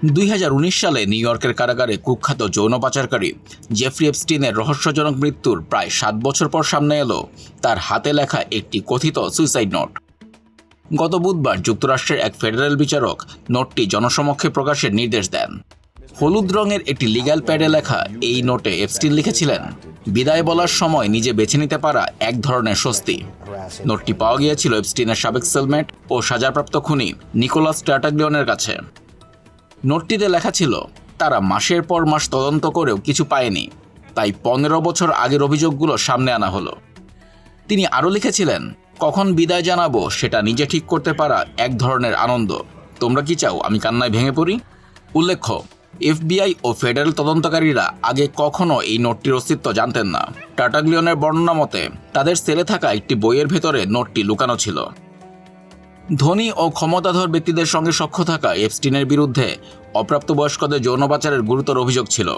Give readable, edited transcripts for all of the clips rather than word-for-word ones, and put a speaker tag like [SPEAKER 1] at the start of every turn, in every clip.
[SPEAKER 1] 2019 সালে নিউ ইয়র্কের কারাগারে কুখ্যাত যৌন পাচারকারী জেফ্রি এপস্টিনের রহস্যজনক মৃত্যুর প্রায় 7 বছর পর সামনে এলো তার হাতে লেখা একটি কথিত সুইসাইড নোট। গত বুধবার যুক্তরাষ্ট্রের এক ফেডারেল বিচারক নোটটি জনসমক্ষে প্রকাশের নির্দেশ দেন। হলুদ রঙের একটি লিগ্যাল প্যাডে লেখা এই নোটে এপস্টিন লিখেছিলেন, বিদায় বলার সময় নিজে বেছে নিতে পারা এক ধরনের স্বস্তি। নোটটি পাওয়া গিয়েছিল এপস্টিনের সাবেক সেলমেট ও সাজাপ্রাপ্ত খুনি নিকোলাস টার্টাগ্লিওনের কাছে। নোটটিতে লেখা ছিল, তারা মাসের পর মাস তদন্ত করেও কিছু পায়নি, তাই 15 বছর আগের অভিযোগগুলো সামনে আনা হলো। তিনি আরও লিখেছিলেন, কখন বিদায় জানাবো সেটা নিজে ঠিক করতে পারা এক ধরনের আনন্দ। তোমরা কি চাও আমি কান্নায় ভেঙে পড়ি? উল্লেখ্য, এফবিআই ও ফেডারেল তদন্তকারীরা আগে কখনো এই নোটটির অস্তিত্ব জানতেন না। টার্টাগ্লিওনের বর্ণনা মতে তাদের সেলে থাকা একটি বইয়ের ভেতরে নোটটি লুকানো ছিল। ধনী ও ক্ষমতাধর ব্যক্তিদের সঙ্গে সখ্য থাকা এপস্টিনের বিরুদ্ধে অপ্রাপ্তবয়স্কদের যৌন পাচারের গুরুতর অভিযোগ ছিল।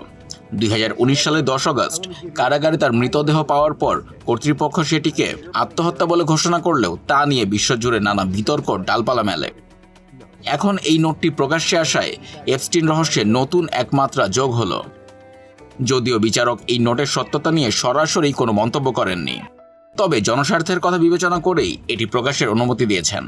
[SPEAKER 1] 2019 সালের 10 আগস্ট কারাগারে তার মৃতদেহ পাওয়ার পর কর্তৃপক্ষ সেটিকে আত্মহত্যা বলে ঘোষণা করলেও তা নিয়ে বিশ্বজুড়ে নানা বিতর্ক ডালপালা মেলে। এখন এই নোটটি প্রকাশ্যে আসায় এপস্টিন রহস্যের নতুন এক মাত্রা যোগ হলো। যদিও বিচারক এই নোটের সত্যতা নিয়ে সরাসরি কোনো মন্তব্য করেননি, তবে জনস্বার্থের কথা বিবেচনা করেই এটি প্রকাশের অনুমতি দিয়েছেন।